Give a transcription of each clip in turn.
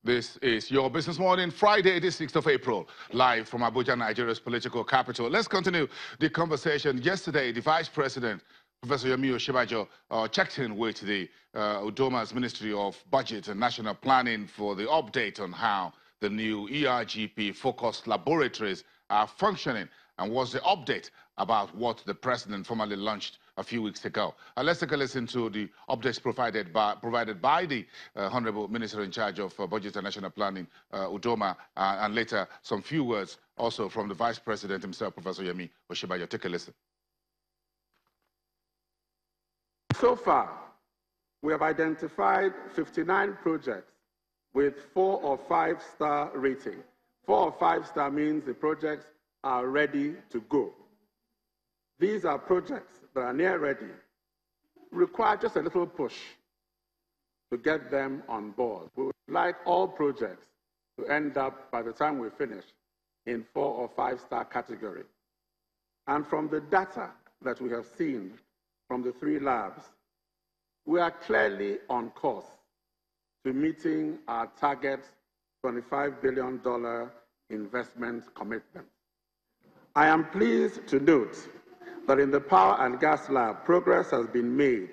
This is Your Business Morning, Friday, the 6th of April, live from Abuja, Nigeria's political capital. Let's continue the conversation. Yesterday, the Vice President, Professor Osinbajo, checked in with the Udoma's Ministry of Budget and National Planning for the update on how the new ERGP-focused laboratories are functioning, and was the update about what the President formally launched a few weeks ago. Let's take a listen to the updates provided by the Honorable Minister in charge of Budget and National Planning, Udoma, and later some few words also from the Vice President himself, Professor Osinbajo. Take a listen. So far, we have identified 59 projects with 4 or 5 star rating. 4 or 5 star means the projects are ready to go. These are projects that are near ready, require just a little push to get them on board. We would like all projects to end up, by the time we finish, in 4 or 5 star category. And from the data that we have seen from the 3 labs, we are clearly on course to meeting our target $25 billion investment commitment. I am pleased to note that in the Power and Gas Lab, progress has been made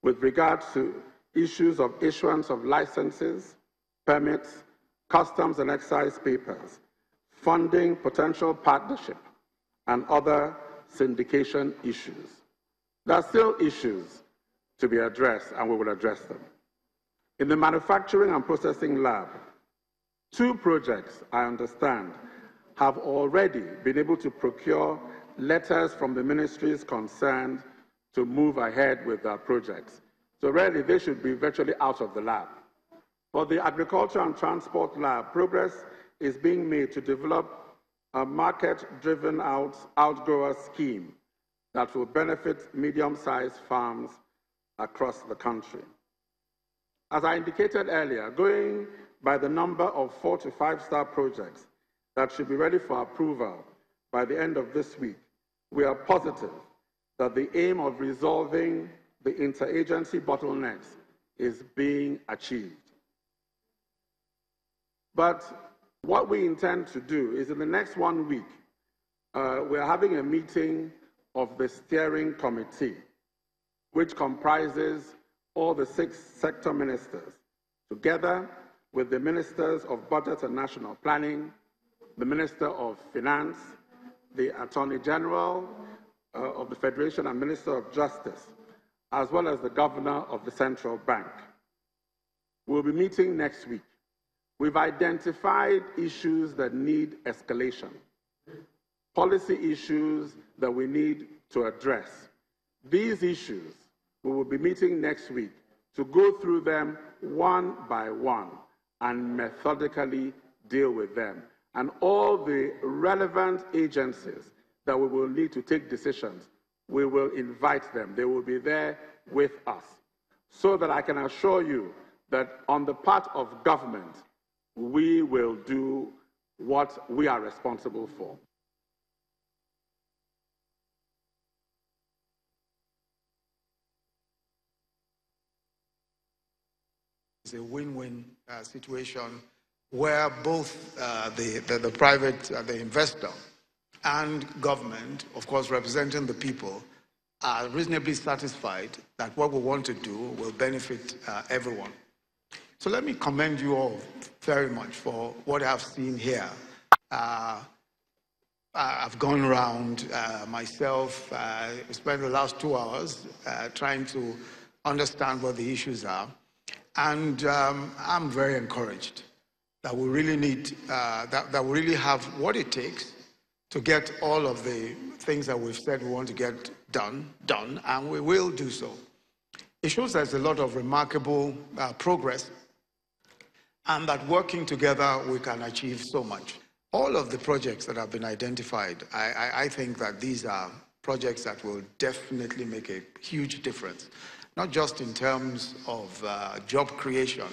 with regard to issues of issuance of licenses, permits, customs and excise papers, funding, potential partnership, and other syndication issues. There are still issues to be addressed, and we will address them. In the Manufacturing and Processing Lab, 2 projects, I understand, have already been able to procure letters from the ministries concerned to move ahead with their projects. So really, they should be virtually out of the lab. For the Agriculture and Transport Lab, progress is being made to develop a market-driven outgrower scheme that will benefit medium-sized farms across the country. As I indicated earlier, going by the number of 4 to 5 star projects that should be ready for approval by the end of this week, we are positive that the aim of resolving the interagency bottlenecks is being achieved. But what we intend to do is in the next 1 week, we are having a meeting of the steering committee, which comprises all the 6 sector ministers, together with the ministers of Budget and National Planning, the Minister of Finance, the Attorney General of the Federation and Minister of Justice, as well as the Governor of the Central Bank. We'll be meeting next week. We've identified issues that need escalation, policy issues that we need to address. These issues, we will be meeting next week to go through them one by one and methodically deal with them. And all the relevant agencies that we will need to take decisions, we will invite them. They will be there with us, so that I can assure you that on the part of government, we will do what we are responsible for. It's a win-win situation where both the private, the investor, and government, of course representing the people, are reasonably satisfied that what we want to do will benefit everyone. So let me commend you all very much for what I've seen here. I've gone around myself, spent the last 2 hours trying to understand what the issues are. And I'm very encouraged that we really need, that we really have what it takes to get all of the things that we've said we want to get done, and we will do so. It shows there's a lot of remarkable progress, and that working together we can achieve so much. All of the projects that have been identified, I think that these are projects that will definitely make a huge difference, not just in terms of job creation,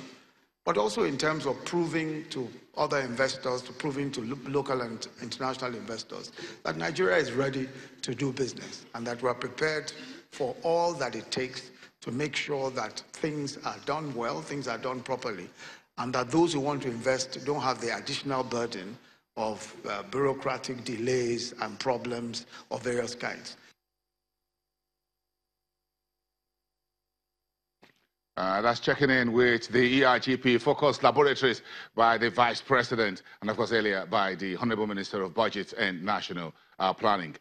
but also in terms of proving to other investors, to proving to local and international investors that Nigeria is ready to do business and that we're prepared for all that it takes to make sure that things are done well, things are done properly, and that those who want to invest don't have the additional burden of bureaucratic delays and problems of various kinds. That's checking in with the ERGP focused laboratories by the Vice President and, of course, earlier by the Honorable Minister of Budget and National Planning.